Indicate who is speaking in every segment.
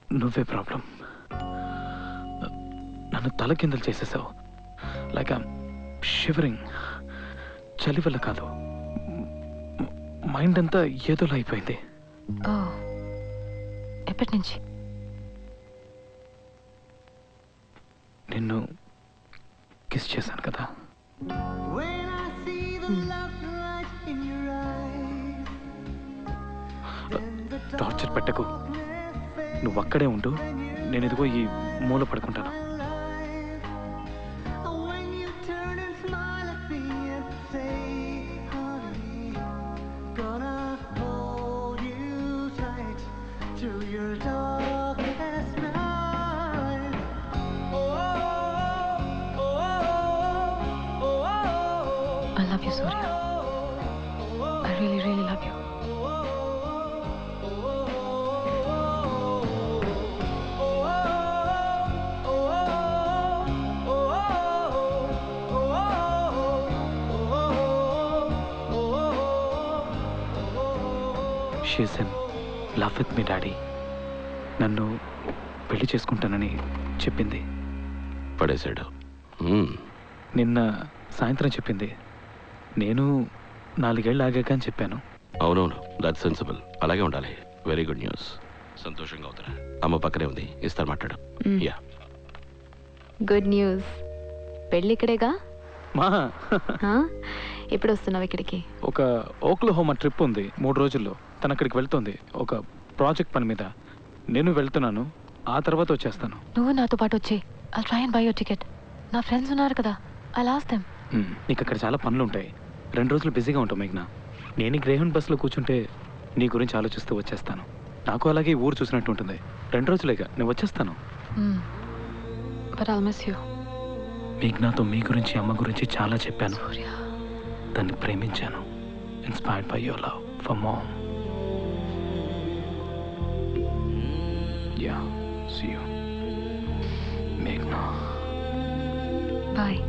Speaker 1: నువ్వే ప్రాబ్లం. నన్ను తలకిందలు చేసేసావు. Like I'm shivering. చలి వల్ల కాదు, మైండ్ అంతా ఏదోలా అయిపోయింది.
Speaker 2: ఎప్పటి నుంచి?
Speaker 1: నిన్ను కిస్ చేశాను కదా. టార్చర్ పెట్టకు. నువ్వు అక్కడే ఉండు, నేను ఇదిగో ఈ మూల పడుకుంటాను.
Speaker 2: I love you, Surya. I really, really love you.
Speaker 1: She's in love with me, Daddy. నన్ను పెళ్లి చేసుకుంటానని చెప్పింది.
Speaker 3: పడేశాడు.
Speaker 1: నిన్న సాయంత్రం చెప్పింది. నేను 4 ఏళ్ళు ఆగాక అని చెప్పాను.
Speaker 3: అవునవును, దట్ సెన్సిబుల్. అలాగే ఉండాలి. Very good news. సంతోషంగా అవుతారా? అమ్మ పక్కనే ఉంది, ఇస్తారు, మాట్లాడు. Yeah,
Speaker 2: good news. పెళ్ళి ఇక్కడేగా?
Speaker 1: మా
Speaker 2: ఎప్పుడు వస్తున్నావు ఇక్కడికి?
Speaker 1: ఒక ఓక్లహోమా ట్రిప్ ఉంది 3 రోజుల్లో. తను అక్కడికి వెళ్తుంది ఒక ప్రాజెక్ట్ పని మీద. నేను వెళ్తున్నాను, ఆ తర్వాత వచ్చేస్తాను.
Speaker 2: నువ్వు నాతో పాటు వచ్చి I'll try and buy your ticket. నా ఫ్రెండ్స్ ఉన్నారు కదా, I'll ask them.
Speaker 1: నీకు అక్కడ చాలా పనులు ఉంటాయి. 2 రోజులు బిజీగా ఉంటావు మేఘ్నా. నేను గ్రేహన్ బస్సులో కూర్చుంటే నీ గురించి ఆలోచిస్తూ వచ్చేస్తాను. నాకు అలాగే ఊరు చూసినట్టు ఉంటుంది. 2 రోజులేగా, నేను వచ్చేస్తాను.
Speaker 2: But I'll miss you.
Speaker 1: మేఘ్నాతో మీ గురించి, అమ్మ గురించి చాలా చెప్పాను. దాన్ని ప్రేమించాను. Inspired by your love for mom. Yeah, see you మేఘ్నా.
Speaker 2: బాయ్.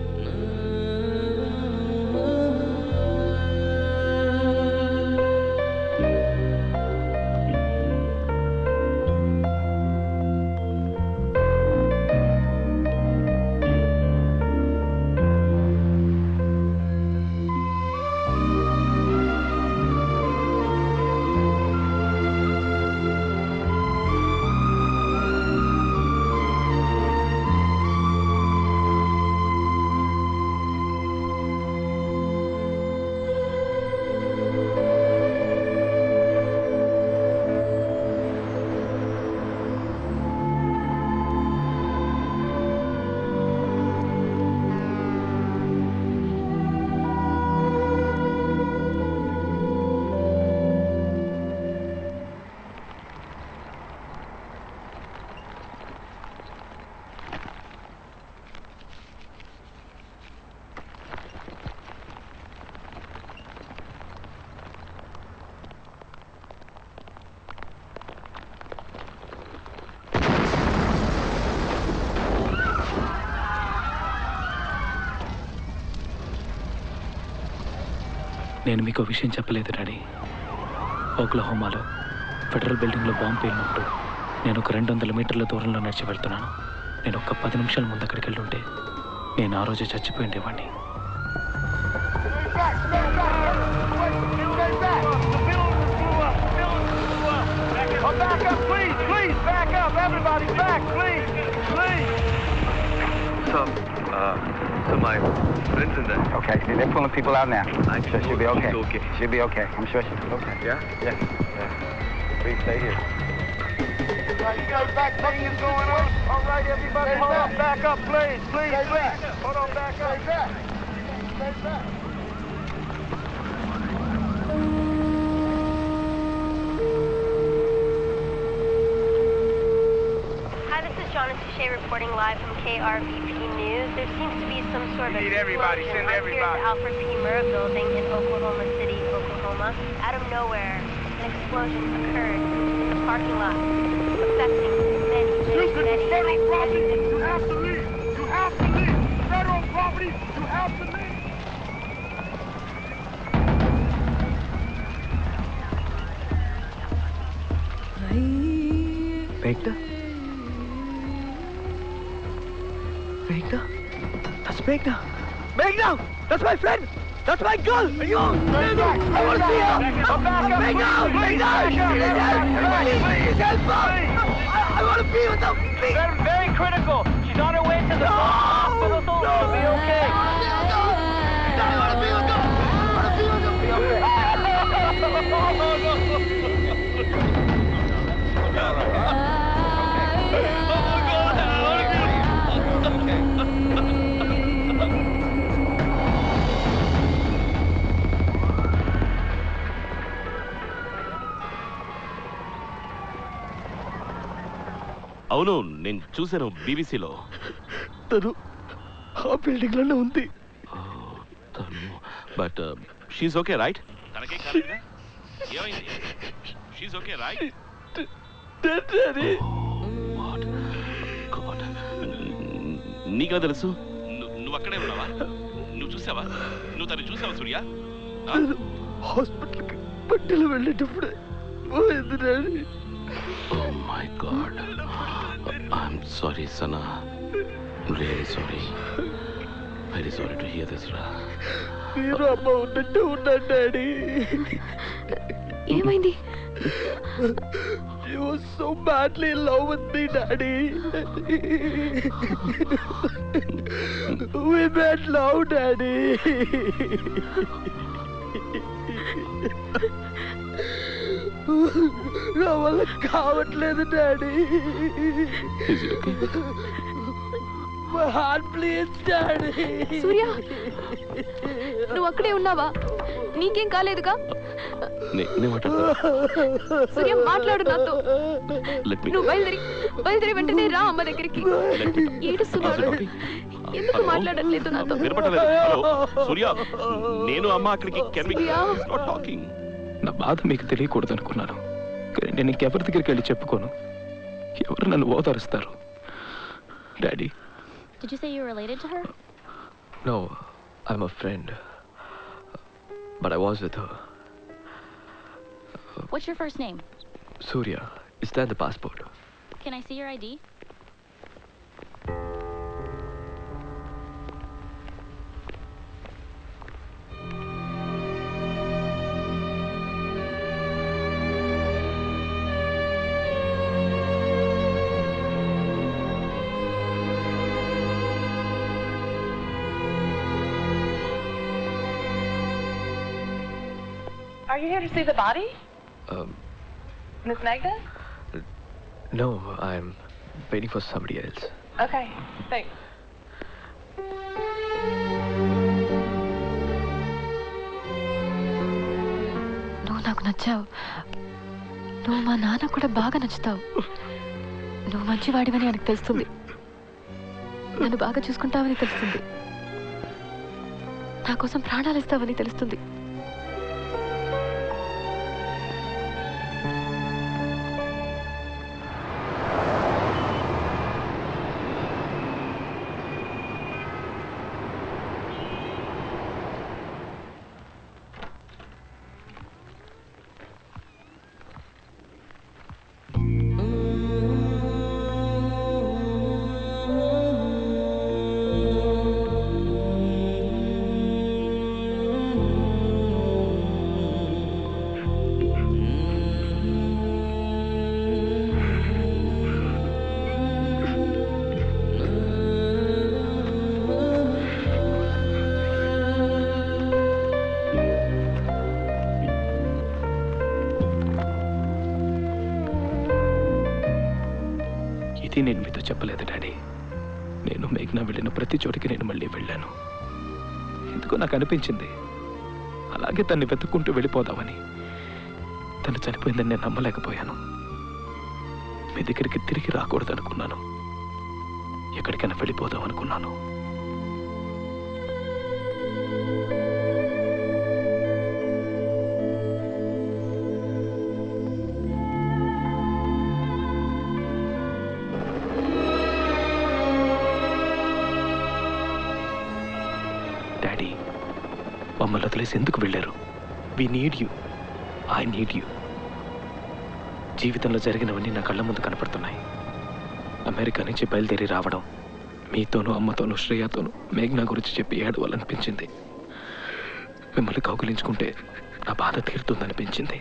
Speaker 1: నేను మీకు విషయం చెప్పలేదు డాడీ. ఓక్లహోమాలో ఫెడరల్ బిల్డింగ్లో బాంబు పేలినప్పుడు నేను ఒక 200 మీటర్ల దూరంలో నడిచి వెళ్తున్నాను. నేను ఒక 10 నిమిషాల ముందు అక్కడికి వెళ్ళుంటే నేను ఆ రోజే చచ్చిపోయి ఉండేవాడిని.
Speaker 4: So my friends in there.
Speaker 5: Okay, they're pulling people out now.
Speaker 4: I'm
Speaker 5: sure she'll be okay.
Speaker 4: She's okay.
Speaker 5: She'll be okay. I'm sure she'll be okay.
Speaker 4: Yeah?
Speaker 5: Yeah. Please stay here.
Speaker 6: You guys back? Nothing is going on. All right, everybody, hold on. Back up, please. Please. Hold on, back up. Stay back. Stay back.
Speaker 7: Hi, this is Shauna Touche reporting live from KRVP News. There seems to be some sort of
Speaker 6: everybody.
Speaker 7: explosion
Speaker 6: Send everybody.
Speaker 7: here at the Alfred P. Murrah building in Oklahoma City, Oklahoma. Out of nowhere, an explosion occurred in the parking lot, affecting many.
Speaker 6: Federal property, you have to leave. You have to leave. Federal property, you have to leave.
Speaker 1: మేఘ్నా,
Speaker 8: Meghna? That's Meghna. Meghna! That's my friend! That's my girl! You! I want to see her! Meghna! Meghna! Please help her! I want to be with her! Please!
Speaker 6: Very critical. She's on her way to the hospital, so she'll be okay.
Speaker 8: I want to be with her! I want to be with her! Be okay!
Speaker 3: అవును, నేను చూశాను బీబీసీలో.
Speaker 8: తను ఆ building లోనే ఉంది.
Speaker 3: But she's okay right? తనకే కాలేదా? ఏమైంది? She's okay right? నీకా తెలుసు? నువ్వు అక్కడే ఉన్నావా? నువ్వు చూసావా? నువ్వు తను చూసావా సూర్య?
Speaker 8: హాస్పిటల్కి బట్టలు వెళ్ళేటప్పుడే పోయింది daddy.
Speaker 3: Oh my God. I'm sorry, Sana. Really sorry. Very sorry to hear this, Ra.
Speaker 8: మీరు అమ్మ ఉన్నట్టు ఉన్నాడు డాడీ.
Speaker 2: ఏమైంది?
Speaker 8: She was so badly in love with me, Daddy. We made love, Daddy. నా వల్ల కావట్లేదు daddy. My heart bleeds, Daddy.
Speaker 2: సూర్య, నువ్వు అక్కడే ఉన్నావా? నీకేం కాలేదుగా? సూర్య, మాట్లాడు నాతో. నువ్వు బయలుదేరి వెంటనే రా అమ్మ దగ్గరికి. ఏడుస్తున్నాడు. ఎందుకు మాట్లాడట్లేదు నాతో?
Speaker 3: సూర్య, నేను అమ్మ అక్కడికి.
Speaker 1: నా బాధ మీకు తెలియకూడదు అనుకున్నాను, కానీ నేను ఇంకెవరి దగ్గరికి వెళ్ళి చెప్పుకోను. ఎవరు నన్ను ఓదారుస్తారు? Daddy.
Speaker 7: Did you say you were related to her?
Speaker 8: No, I'm a friend. But I was with her.
Speaker 7: What's your first name?
Speaker 8: Surya. Is that the passport?
Speaker 7: Can I see your ID?
Speaker 9: Are you here to see the body? Miss Magda?
Speaker 8: No, I'm waiting for somebody else.
Speaker 9: Okay, thanks.
Speaker 2: నువ్వు నాకు నచ్చావు. నువ్వు మా నాన్న కూడా బాగా నచ్చుతావు. నువ్వు మంచివాడివని ఆయనకు తెలుస్తుంది. నన్ను బాగా చూసుకుంటావని తెలుస్తుంది. నా కోసం ప్రాణాలు ఇస్తావని తెలుస్తుంది.
Speaker 1: నేను మీతో చెప్పలేదు డాడీ. నేను మేఘ్నా వెళ్ళిన ప్రతి చోటికి నేను మళ్ళీ వెళ్ళాను. ఎందుకో నాకు అనిపించింది అలాగే తన్ని వెతుక్కుంటూ వెళ్ళిపోదామని. తను చనిపోయిందని నేను నమ్మలేకపోయాను. మీ దగ్గరికి తిరిగి రాకూడదు అనుకున్నాను. ఎక్కడికైనా వెళ్ళిపోదాం అనుకున్నాను. డాడీ, మమ్మల్ని వదిలేసి ఎందుకు వెళ్ళారు? We need you. I need you. జీవితంలో జరిగినవన్నీ నా కళ్ళ ముందు కనపడుతున్నాయి. అమెరికా నుంచి బయలుదేరి రావడం, మీతోనూ అమ్మతోనూ శ్రేయతోనూ మేఘ్నా గురించి చెప్పి ఏడవాలనిపించింది. మిమ్మల్ని కౌగిలించుకుంటే నా బాధ తీరుతుందనిపించింది.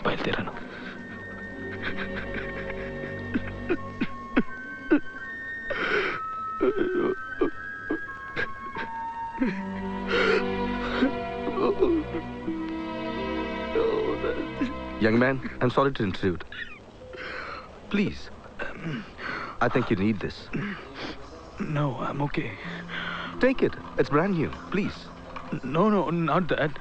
Speaker 1: బయలుదేరాను.
Speaker 4: Young man, I'm sorry to intrude. Please. I think you need this.
Speaker 1: No, I'm okay.
Speaker 4: Take it. It's brand new. Please.
Speaker 1: No, not that.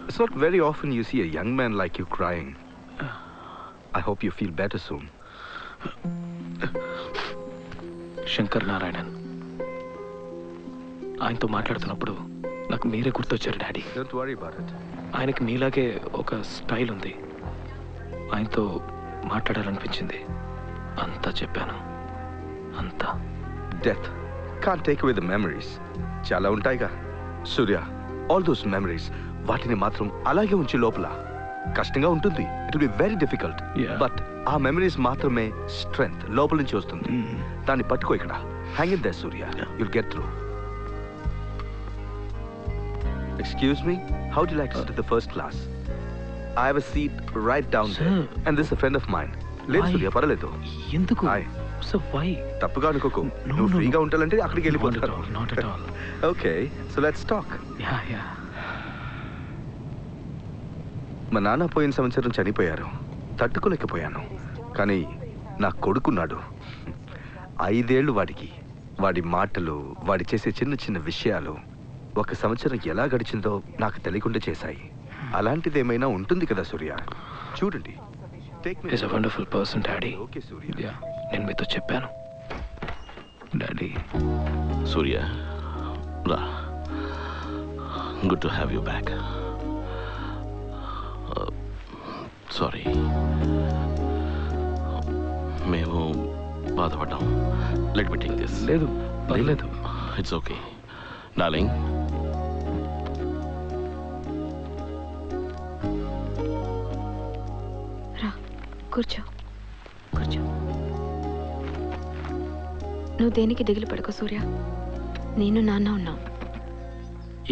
Speaker 4: It's not very often you see a young man like you crying. I hope you feel better soon.
Speaker 1: Shankar Narayanan. ఆయనతో మాట్లాడుతున్నప్పుడు నాకు మీరే గుర్తొచ్చారు daddy.
Speaker 4: Don't worry about it.
Speaker 1: ఆయనకి మీలాగే ఒక style ఉంది. ఆయనతో మాట్లాడాలనిపించింది. అంతా చెప్పాను. అంతా.
Speaker 4: Death can't take away the memories. చాలా ఉంటాయిగా సూర్య. All those memories, వాటిని మాత్రం అలాగే ఉంచి లోపల. కష్టంగా ఉంటుంది. It will be very difficult.
Speaker 1: Yeah.
Speaker 4: But ఆ మెమరీస్ మాత్రమే స్ట్రెంగ్త్ లోపల నుంచి వస్తుంది. దాన్ని పట్టుకో ఇక్కడ. Hang in there, Surya. You'll get through. Excuse me, how would you like to sit at the first class? I have a seat right down there. And this is a friend of mine. లేదు సూర్య, పర్వాలేదు.
Speaker 1: ఎందుకు? So why?
Speaker 4: తప్పుగా అనుకోకు. నువ్వు ఫ్రీగా ఉంటాలంటే అక్కడికి వెళ్ళిపోతాను.
Speaker 1: Not at all.
Speaker 4: Okay, so let's talk.
Speaker 1: Yeah.
Speaker 4: మా నాన్న పోయిన సంవత్సరం చనిపోయారు. తట్టుకోలేకపోయాను. కానీ నా కొడుకున్నాడు. 5 ఏళ్ళు వాడికి. వాడి మాటలు, వాడి చేసే చిన్న చిన్న విషయాలు 1 సంవత్సరం ఎలా గడిచిందో నాకు తెలియకుండా చేశాయి. అలాంటిదేమైనా ఉంటుంది కదా సూర్య. చూడండి.
Speaker 1: He's a wonderful person, Daddy.
Speaker 4: Okay, Surya.
Speaker 1: Yeah, నేను మీతో చెప్పాను. Daddy.
Speaker 3: సూర్య, రా. Good to have you back. Sorry. మేము బాధపడ్డాం. Let me take this.
Speaker 1: లేదు, పర్లేదు.
Speaker 3: It's okay. Darling.
Speaker 2: కూర్చో. నువ్వు దేనికి దిగులు పడకు సూర్య. నేను నాన్న ఉన్నాం.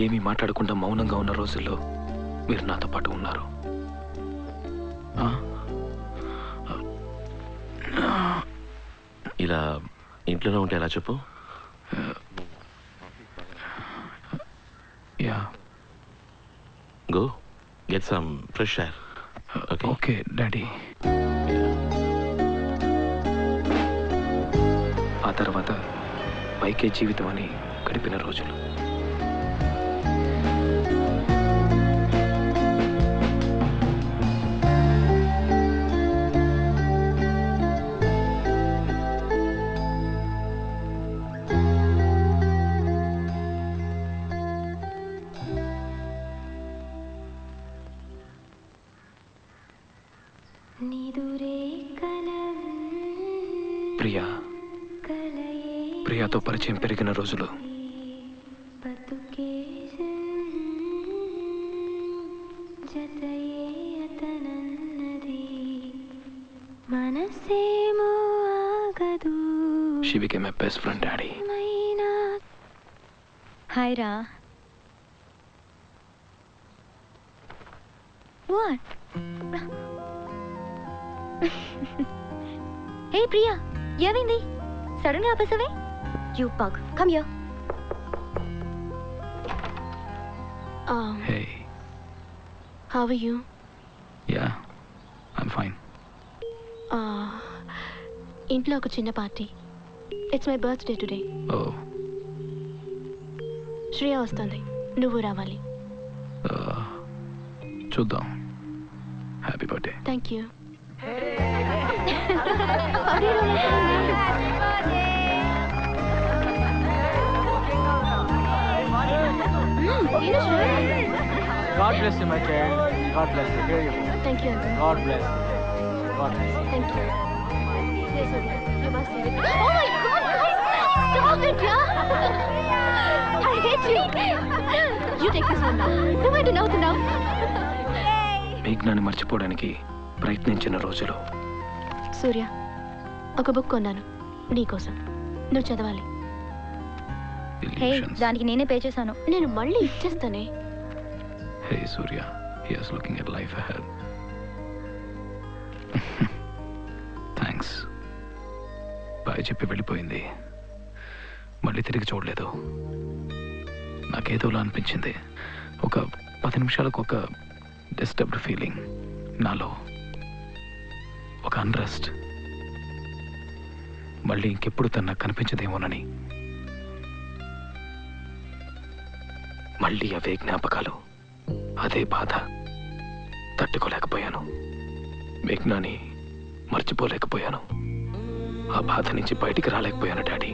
Speaker 1: ఏమీ మాట్లాడకుండా మౌనంగా ఉన్న రోజుల్లో మీరు నాతో పాటు ఉన్నారు.
Speaker 3: ఇలా ఇంట్లోనే ఉంటే ఎలా చెప్పు?
Speaker 1: Yeah.
Speaker 3: Go. Get some fresh air.
Speaker 1: Okay, Daddy. ఆ తర్వాత పైకే జీవితం అని గడిపిన రోజులు. ప్రియాతో పరిచయం పెరిగిన రోజులు. She became my best friend, Daddy.
Speaker 7: Hi, Ra. What? Hey, Priya. ఏమైంది? Suddenly ఆపేసావే? You bug. Come here.
Speaker 1: Hey.
Speaker 2: How are you?
Speaker 1: Yeah, I'm fine.
Speaker 2: ఇంట్లో ఒక చిన్న party. It's my birthday today.
Speaker 1: Oh.
Speaker 2: Shreya వస్తుంది. నువ్వు రావాలి.
Speaker 1: చూద్దాం. Happy birthday.
Speaker 2: Thank you.
Speaker 8: God bless you, my child. God bless you. Here you go.
Speaker 2: Thank you, Uncle.
Speaker 8: God bless you. God bless you.
Speaker 2: Thank you. Yes, Surya. You must say it. Oh my God, guys! Stop it, yeah! I hate you. You take this one now. No, I do not now.
Speaker 1: మేఘ్నాన్ని మర్చిపోవడానికి ప్రయత్నించిన రోజులు.
Speaker 10: సూర్య, ఒక book కొన్నాను నీకోసం, నువ్వు చదవాలి.
Speaker 1: Illusions.
Speaker 10: దానికి నేనే పే చేశాను. నేను మళ్ళీ ఇచ్చేస్తానే.
Speaker 1: Hey Surya, he is looking at life ahead. Thanks. Bye చెప్పి వెళ్ళిపోయింది. మళ్ళీ తిరిగి చూడలేదు. నాకేదోలా అనిపించింది. ఒక 10 నిమిషాలకు ఒక డిస్టర్బ్డ్ ఫీలింగ్ నాలో, ఒక అన్రెస్ట్. మళ్ళీ ఇంకెప్పుడు తను నాకు కనిపించదేమోనని. మళ్ళీ అవే జ్ఞాపకాలు, అదే బాధ. తట్టుకోలేకపోయాను. మేఘ్నాని మర్చిపోలేకపోయాను. ఆ బాధ నుంచి బయటికి రాలేకపోయాను డాడీ.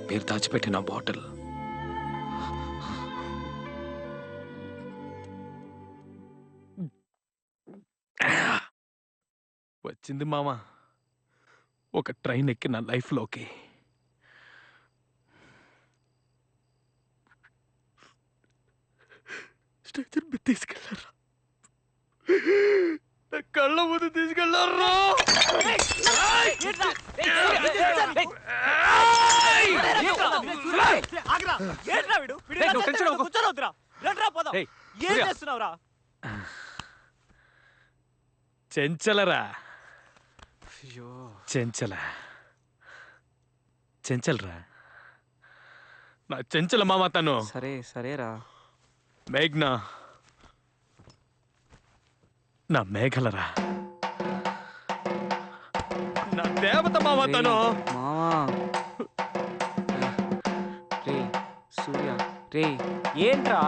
Speaker 1: మీరు దాచిపెట్టిన బాటిల్ వచ్చింది మామ. ఒక ట్రైన్ ఎక్కి నా లైఫ్లోకి. స్ట్రెచర్ మీద తీసుకెళ్ళారా? నా కళ్ళ ముందు తీసుకెళ్ళారా? చెంచలరా, చెంచలరా, నా చెంచల మామ తను.
Speaker 8: సరేరా.
Speaker 1: మేఘ్నా నా మేఘలరా, నా దేవత మామ తను.
Speaker 8: రే సూర్య, రే ఏంట్రా